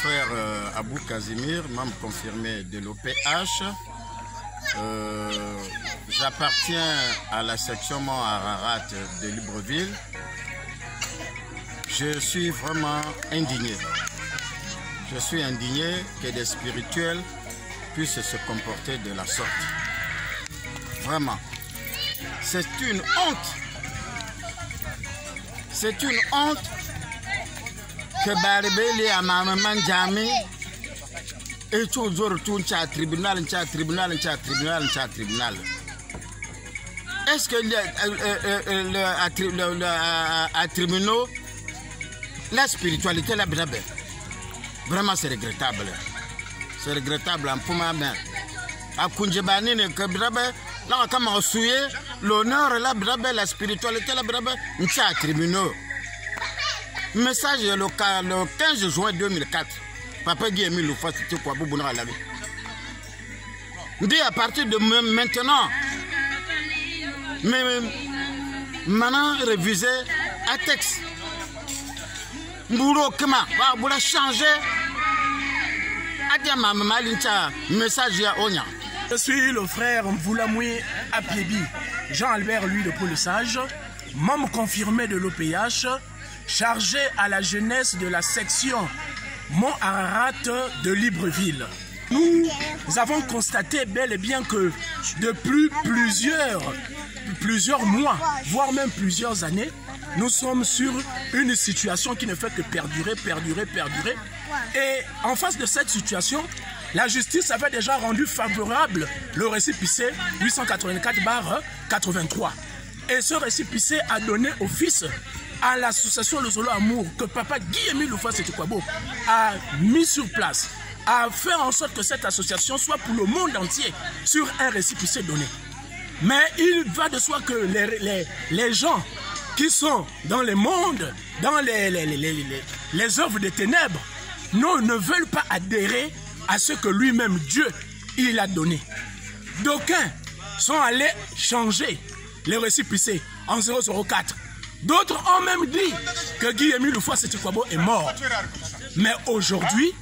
frère Abou Casimir, membre confirmé de l'OPH. J'appartiens à la section Mont Ararat de Libreville. Je suis vraiment indigné. Je suis indigné que des spirituels puissent se comporter de la sorte. Vraiment. C'est une honte. C'est une honte que Baribeli a maman Jami et toujours tout un tribunal. Est-ce que le tribunal, la spiritualité, la brabe, vraiment c'est regrettable. C'est regrettable en Pouma. À Kunjebani, que brabe, là on a souillé l'honneur, la brabe, la spiritualité, la brabe, un tribunal. Message le 15 juin 2004. Papa Guy Emile Loufa, c'était quoi pour bonheur à la vie. Dit à partir de maintenant, mais maintenant réviser un texte. Boulot comment va vous changer. Adia ma malincha message à Onya. Je suis le frère Mvoulamoué Apiebi, Jean-Albert Louis de Paul-Sage, membre confirmé de l'OPH, chargé à la jeunesse de la section Mont Ararat de Libreville. Nous avons constaté bel et bien que depuis plusieurs mois, voire même plusieurs années, nous sommes sur une situation qui ne fait que perdurer. Et en face de cette situation, la justice avait déjà rendu favorable le récépissé 884/83. Et ce récépissé a donné office à l'association Le Zolo Amour que Papa Guy Emile Loufa Setukwabo a mis sur place, a fait en sorte que cette association soit pour le monde entier sur un récépissé donné. Mais il va de soi que les gens qui sont dans les mondes, dans les œuvres des ténèbres, ne veulent pas adhérer à ce que lui-même Dieu il a donné. D'aucuns sont allés changer les récépissés en 004. D'autres ont même dit que Guy Emile Loufa Setukwabo est mort. Mais aujourd'hui,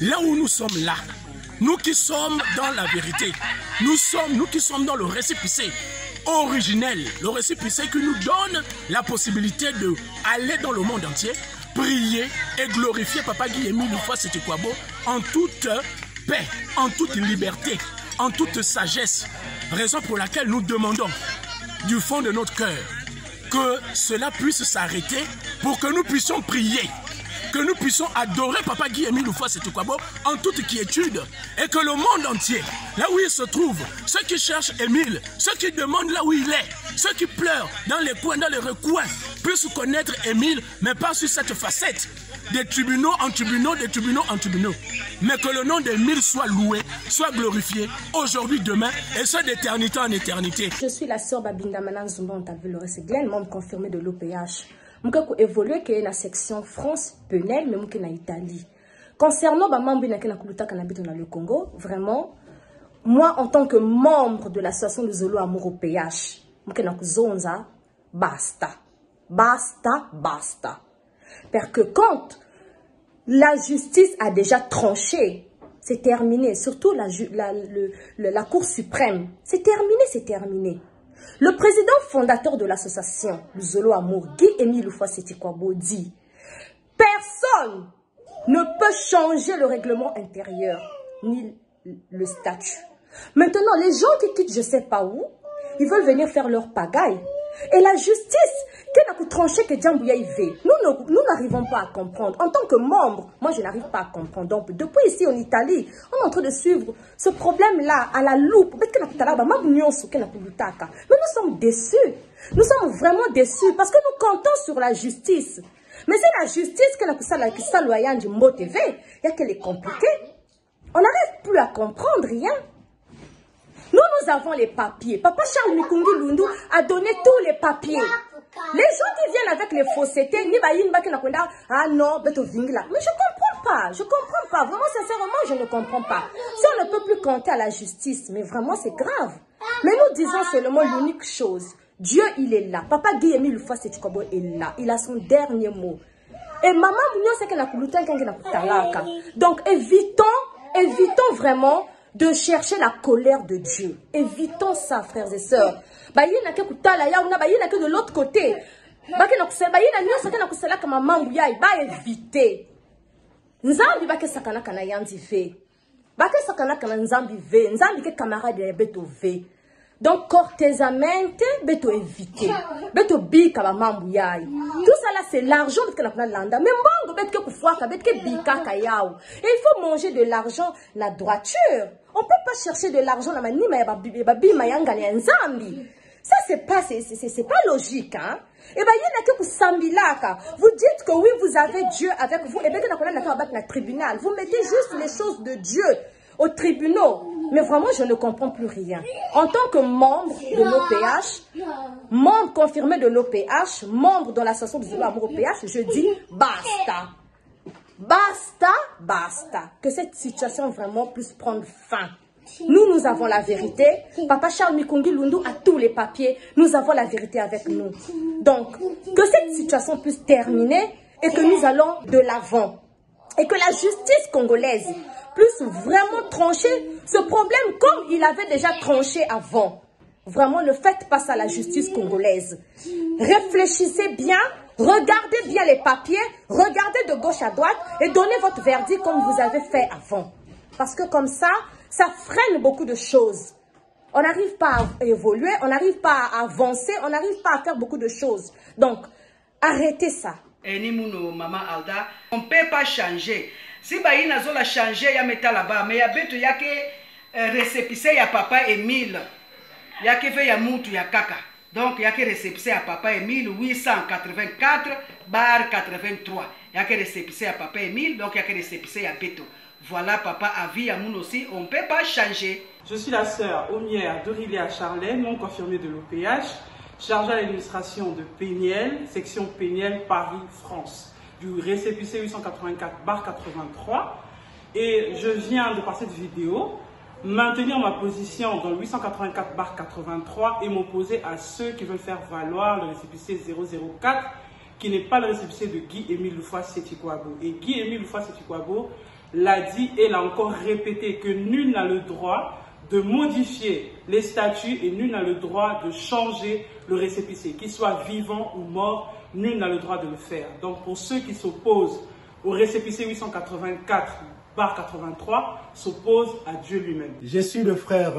là où nous sommes là, nous qui sommes dans la vérité, nous qui sommes dans le récépissé originel, le récépissé qui nous donne la possibilité d'aller dans le monde entier, prier et glorifier Papa Guy Emile Loufa Setukwabo en toute paix, en toute liberté, en toute sagesse. Raison pour laquelle nous demandons du fond de notre cœur que cela puisse s'arrêter pour que nous puissions prier, que nous puissions adorer Papa Guy Emile Loufa Setukwabo en toute quiétude et que le monde entier, là où il se trouve, ceux qui cherchent Émile, ceux qui demandent là où il est, ceux qui pleurent dans les coins, dans les recoins, puissent connaître Émile, mais pas sur cette facette des tribunaux en tribunaux, des tribunaux en tribunaux. Mais que le nom d'Émile soit loué, soit glorifié, aujourd'hui, demain, et ce d'éternité en éternité. Je suis la sœur Babinda Manan Zumba Ontavelores Glen, membre confirmé de l'OPH. Je suis évolué dans la section France, Penel, mais je suis en Italie. Concernant les membres qui habitent dans le Congo, vraiment, moi, en tant que membre de l'association de Zolo Amour au PH, je suis zonza, basta. Basta. Parce que quand la justice a déjà tranché, c'est terminé. Surtout la Cour suprême. C'est terminé. Le président fondateur de l'association Zolo Amour, Guy Emile Loufa Setukwabo, dit « Personne ne peut changer le règlement intérieur, ni le statut. » Maintenant, les gens qui quittent je ne sais pas où, ils veulent venir faire leur pagaille. Et la justice, qui n'a pas tranché que Djambouya y veut, nous n'arrivons pas à comprendre. En tant que membre, moi je n'arrive pas à comprendre. Donc, depuis ici en Italie, on est en train de suivre ce problème-là à la loupe. Mais nous sommes déçus. Nous sommes vraiment déçus parce que nous comptons sur la justice. Mais c'est la justice qui est loyale du mot TV. Il y a qu'elle est compliquée. On n'arrive plus à comprendre rien. Nous avons les papiers. Papa Charles Mikungi Lundu a donné tous les papiers. Les gens qui viennent avec les faussetés, ah non, mais je comprends pas. Vraiment, sincèrement, je ne comprends pas. Si on ne peut plus compter à la justice, mais vraiment, c'est grave. Mais nous disons seulement l'unique chose. Dieu, il est là. Papa Guy Emile Loufa Setukwabo est là. Il a son dernier mot. Et maman, c'est qu'elle a talaka. Donc, évitons vraiment de chercher la colère de Dieu. Évitons ça, frères et sœurs. Il y a que de l'autre côté. Éviter. Nzambi bake sakana kana yandi ve. Bake sakana kana nzambi ve. Nzambi ke camarade ya beto ve. Donc cortésamente beto éviter. Beto bika ba mambu yai. Tout ça là c'est l'argent que na kuna landa. Mais mbongo beto ke kufwaka beto ke bika kayao. Et il faut manger de l'argent la droiture. On peut pas chercher de l'argent na manima ya babi mayanga ya nzambi. Ça c'est pas logique hein. Et bien, il y a que vous sambilaka. Vous dites que oui, vous avez Dieu avec vous. Et bien, quand on a un tribunal, vous mettez juste les choses de Dieu au tribunal. Mais vraiment, je ne comprends plus rien. En tant que membre de l'OPH, membre confirmé de l'OPH, membre dans l'association de l'amour OPH, je dis basta. Basta, basta. Que cette situation vraiment puisse prendre fin. Nous avons la vérité. Papa Charles Mikungi Lundu a tous les papiers. Nous avons la vérité avec nous. Donc, que cette situation puisse terminer et que nous allons de l'avant. Et que la justice congolaise puisse vraiment trancher ce problème comme il avait déjà tranché avant. Vraiment, ne faites pas ça à la justice congolaise. Réfléchissez bien, regardez bien les papiers, regardez de gauche à droite et donnez votre verdict comme vous avez fait avant. Parce que comme ça freine beaucoup de choses. On n'arrive pas à évoluer, on n'arrive pas à avancer, on n'arrive pas à faire beaucoup de choses. Donc, arrêtez ça. Maman Alda, on ne peut pas changer. Si il a changé, il y a mettre là-bas, mais il y a beto, il y a que récépissé, il y a papa Émile. Il y a que fait, il y a moutou, il y a caca. Donc, il y a que récépissé à papa Émile 884/83. Il y a que récépissé à papa Émile, donc il y a que récépissé à beto. Voilà, papa, avis à nous aussi, on ne peut pas changer. Je suis la sœur Omière Dorilia Charlet, non confirmée de l'OPH, chargée à l'administration de Péniel, section Péniel, Paris, France, du récépissé 884/83. Et je viens de par cette vidéo maintenir ma position dans le 884/83 et m'opposer à ceux qui veulent faire valoir le récépissé 004, qui n'est pas le récépissé de Guy-Émile Loufa-Sétikwabo. Et Guy-Émile Loufa-Sétikwabo l'a dit et l'a encore répété que nul n'a le droit de modifier les statuts et nul n'a le droit de changer le récépissé. Qu'il soit vivant ou mort, nul n'a le droit de le faire. Donc pour ceux qui s'opposent au récépissé 884/83, s'opposent à Dieu lui-même. Je suis le frère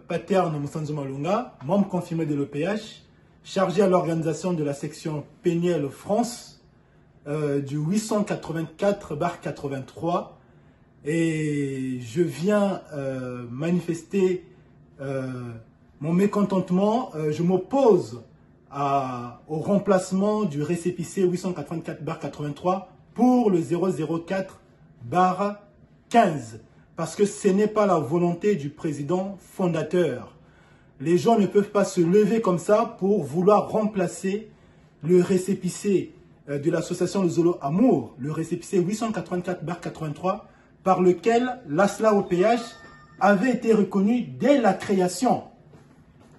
Paterne Moussanzou Malunga, membre confirmé de l'OPH, chargé à l'organisation de la section Péniel France du 884/83. Et je viens manifester mon mécontentement. Je m'oppose au remplacement du récépissé 884/83 pour le 004/15 parce que ce n'est pas la volonté du président fondateur. Les gens ne peuvent pas se lever comme ça pour vouloir remplacer le récépissé de l'association de Zolo Amour, le récépissé 884/83, par lequel l'ASLA OPH avait été reconnu dès la création.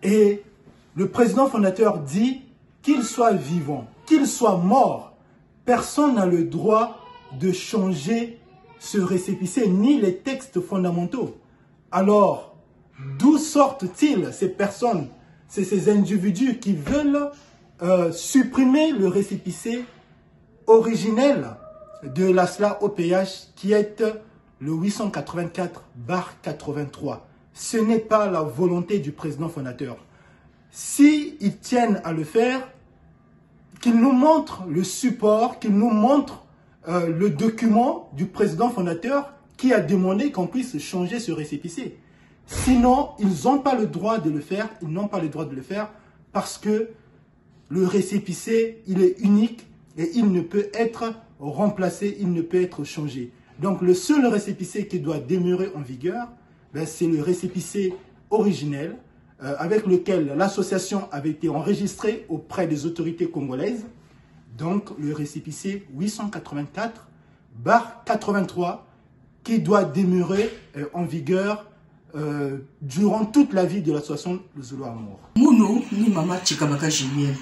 Et le président fondateur dit qu'il soit vivant, qu'il soit mort, personne n'a le droit de changer ce récépissé ni les textes fondamentaux. Alors, d'où sortent-ils ces personnes, ces individus qui veulent supprimer le récépissé originel de l'ASLA OPH qui est le 884/83. Ce n'est pas la volonté du président fondateur. S'ils tiennent à le faire, qu'ils nous montrent le support, qu'ils nous montrent le document du président fondateur qui a demandé qu'on puisse changer ce récépissé. Sinon, ils n'ont pas le droit de le faire. Ils n'ont pas le droit de le faire parce que le récépissé, il est unique et il ne peut être remplacé, il ne peut être changé. Donc, le seul récépissé qui doit demeurer en vigueur, c'est le récépissé originel avec lequel l'association avait été enregistrée auprès des autorités congolaises. Donc, le récépissé 884/83 qui doit demeurer en vigueur durant toute la vie de l'association de Zolo Amour. Mouno ni mama Chikabaka Julien.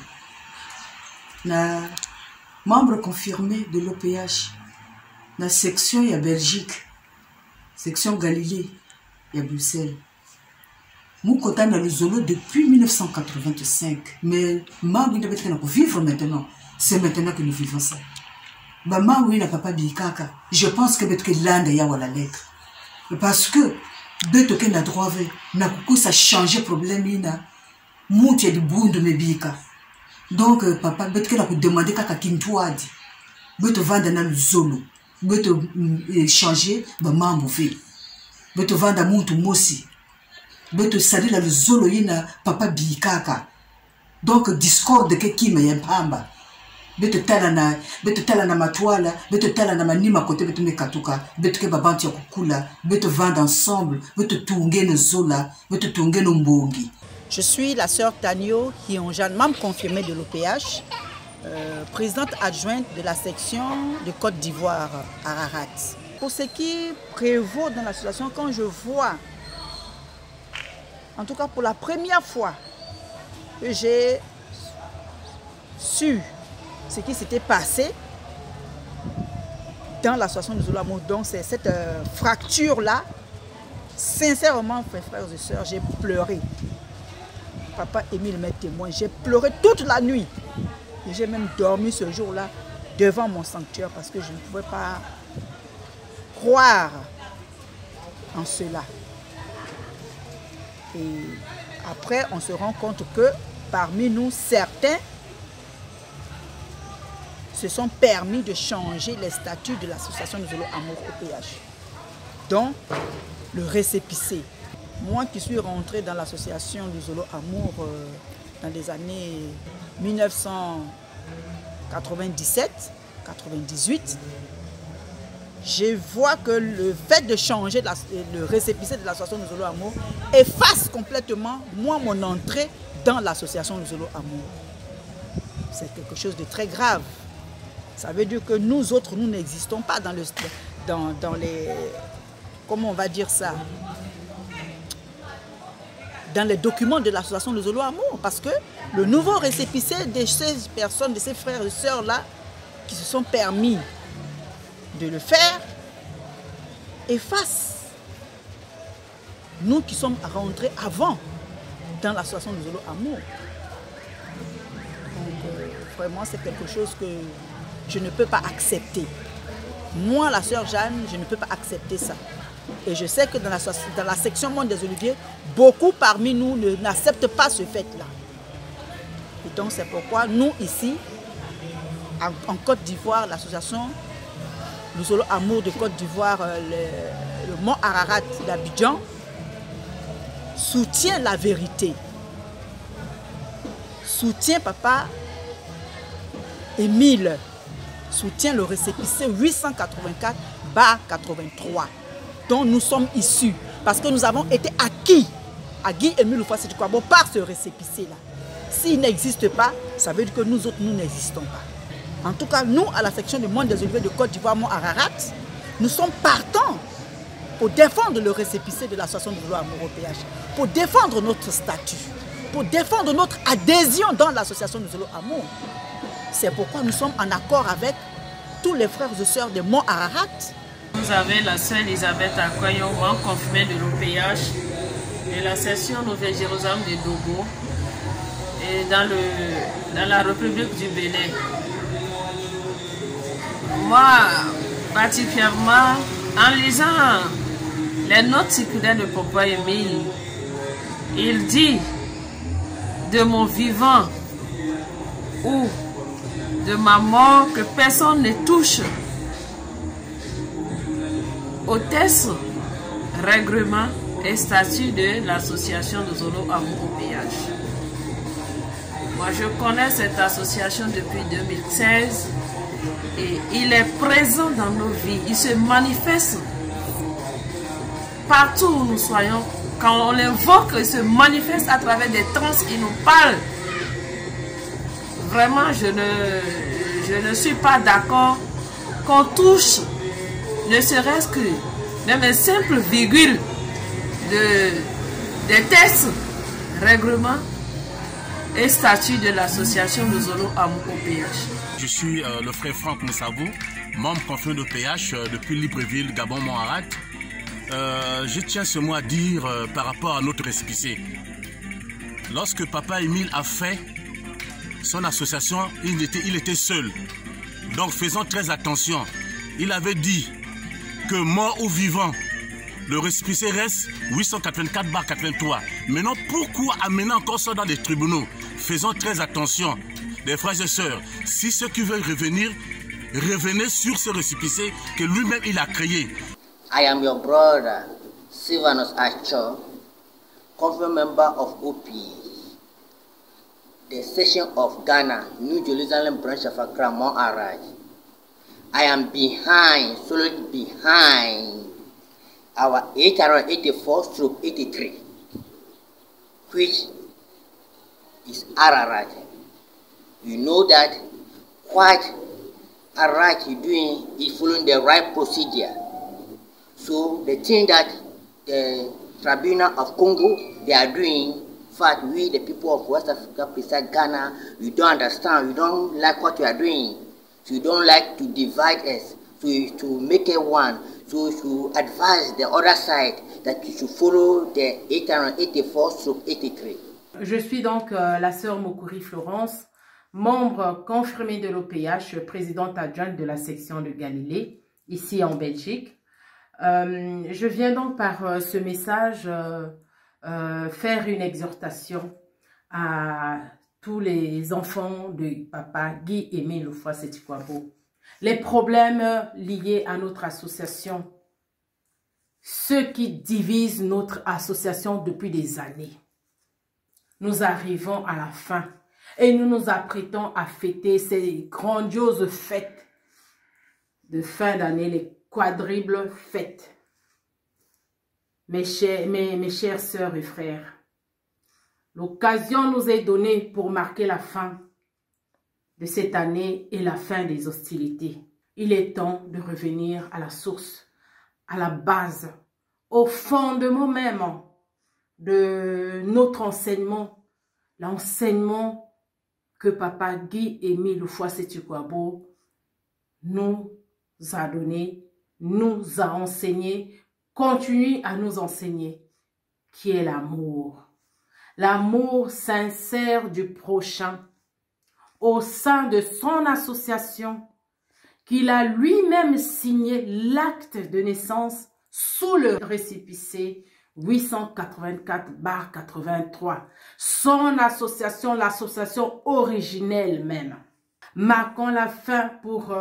Na membre confirmé de l'OPH, la section ya Belgique, section Galilée, ya Bruxelles. Nous comptons dans le Zolo depuis 1985, mais membre de vivre maintenant, c'est maintenant que nous vivons ça. Maman, oui, n'a pas bikaka. Je pense que l'Inde y a la lettre. Parce que, Betoke n'a droit, n'a ça changé problème, n'a mouté de bout de mes bika. Donc, papa, Betoke n'a demandé qu'à Kintouadi. Beto vendre dans le Zolo. Beto changer, maman bouffé. Beto vendre à Moutou Mossi. Beto salir dans le Zolo, n'a papa bikaka. Donc, discorde que qui me yempamba. Beto tala na matwala, beto tala na manima kote beto mekatuka, beto ke babanti ya kukula, beto vendre ensemble, beto tunge no zola, beto tunge no mbongi. Je suis la sœur Tanio Hionjan, membre confirmée de l'OPH, présidente adjointe de la section de Côte d'Ivoire, Ararat. Pour ce qui prévaut dans l'association, quand je vois, en tout cas pour la première fois, que j'ai su ce qui s'était passé dans l'association de Zolo. Donc c'est cette fracture-là. Sincèrement, frères et sœurs, j'ai pleuré. Papa Émile m'est témoin. J'ai pleuré toute la nuit. Et j'ai même dormi ce jour-là devant mon sanctuaire parce que je ne pouvais pas croire en cela. Et après, on se rend compte que parmi nous, certains se sont permis de changer les statuts de l'association de Zolo Amour OPH. Donc, le récépissé. Moi qui suis rentrée dans l'association de Zolo Amour dans les années 1997-98, je vois que le fait de changer le récépissé de l'association de Zolo Amour efface complètement moi mon entrée dans l'association de Zolo Amour. C'est quelque chose de très grave. Ça veut dire que nous autres, nous n'existons pas dans les... Comment on va dire ça? Dans les documents de l'association de Zolo Amour. Parce que le nouveau récépissé de ces personnes, de ces frères et sœurs-là, qui se sont permis de le faire, efface nous qui sommes rentrés avant dans l'association de Zolo Amour. Donc, vraiment, c'est quelque chose que je ne peux pas accepter. Moi, la sœur Jeanne, je ne peux pas accepter ça. Et je sais que dans la section Monde des Oliviers, beaucoup parmi nous n'acceptent pas ce fait-là. Et donc, c'est pourquoi nous, ici, en Côte d'Ivoire, l'association du Zolo Amour de Côte d'Ivoire, le Mont Ararat d'Abidjan, soutient la vérité. Soutient papa Émile. Soutient le récépissé 884/83 dont nous sommes issus parce que nous avons été acquis à Guy Émile Houphouët-Sédhiou par ce récépissé-là. S'il n'existe pas, ça veut dire que nous autres, nous n'existons pas. En tout cas, nous, à la section du Monde des Oliviers de Côte d'Ivoire, Mont Ararat, nous sommes partants pour défendre le récépissé de l'association de Zolo Amour OPH, pour défendre notre statut, pour défendre notre adhésion dans l'association de Zolo Amour. C'est pourquoi nous sommes en accord avec tous les frères et sœurs de Mont Ararat. Vous avez la sœur Elisabeth Akoyo, membre confirmée de l'OPH, de la section Nouvelle-Jérusalem de Dogo et dans la République du Bénin. Moi, particulièrement, en lisant les notes circulaires de Papa Émile, il dit de mon vivant ou de ma mort que personne ne touche aux textes, règlements et statuts de l'association de Zolo Amour OPH. Moi, je connais cette association depuis 2016 et il est présent dans nos vies. Il se manifeste partout où nous soyons. Quand on l'invoque, il se manifeste à travers des trans, il nous parle. Vraiment, je ne suis pas d'accord qu'on touche, ne serait-ce que même une simple virgule des textes, règlements et statut de l'association de Zolo Amour au PH. Je suis le frère Franck Moussabou, membre confirmé de PH depuis Libreville, Gabon, Montserrat. Je tiens ce mot à dire par rapport à notre récépissé. Lorsque Papa Émile a fait son association, il était seul. Donc faisons très attention. Il avait dit que mort ou vivant, le récépissé reste 884/83. Maintenant, pourquoi amener encore ça dans les tribunaux? Faisons très attention, les frères et sœurs. Si ceux qui veulent revenir, revenez sur ce récépissé que lui-même il a créé. I am your brother, Sylvanus Acho, confirmed member of OP, the section of Ghana, New Jerusalem branch of Accra, Montserrat. I am solely behind our 884/83, which is Ararat. You know that what Ararat is doing is following the right procedure. So the thing that the Tribunal of Congo, they are doing, in fact, we the people of West Africa, besides Ghana, we don't understand, we don't like what we are doing. So you don't like to divide us, so to make it one. So you advise the other side that you should follow the 884/83. Je suis donc la sœur Mokuri Florence, membre confirmée de l'OPH, présidente adjointe de la section de Galilée, ici en Belgique. Je viens donc par ce message faire une exhortation à tous les enfants de Papa Guy-Émile Loufoua-Seti-Kouabo. Les problèmes liés à notre association, ceux qui divisent notre association depuis des années. Nous arrivons à la fin et nous nous apprêtons à fêter ces grandioses fêtes de fin d'année, les quadruple fêtes. Mes chères sœurs et frères, l'occasion nous est donnée pour marquer la fin de cette année et la fin des hostilités. Il est temps de revenir à la source, à la base, au fondement même de notre enseignement, l'enseignement que Papa Guy-Émile Loufoua-Seti-Kouabo nous a donné, nous a enseigné, continue à nous enseigner, qui est l'amour. L'amour sincère du prochain au sein de son association, qu'il a lui-même signé l'acte de naissance sous le récépissé 884/83. Son association, l'association originelle même. Marquons la fin pour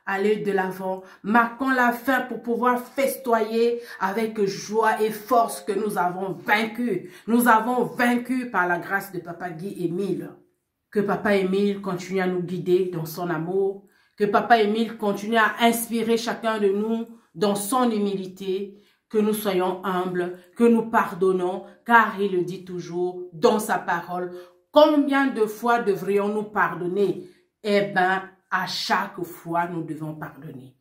aller de l'avant. Marquons la fin pour pouvoir festoyer avec joie et force que nous avons vaincu. Nous avons vaincu par la grâce de Papa Guy-Émile. Que Papa Émile continue à nous guider dans son amour. Que Papa Émile continue à inspirer chacun de nous dans son humilité. Que nous soyons humbles, que nous pardonnons, car il le dit toujours dans sa parole. Combien de fois devrions-nous pardonner? Eh bien, à chaque fois, nous devons pardonner.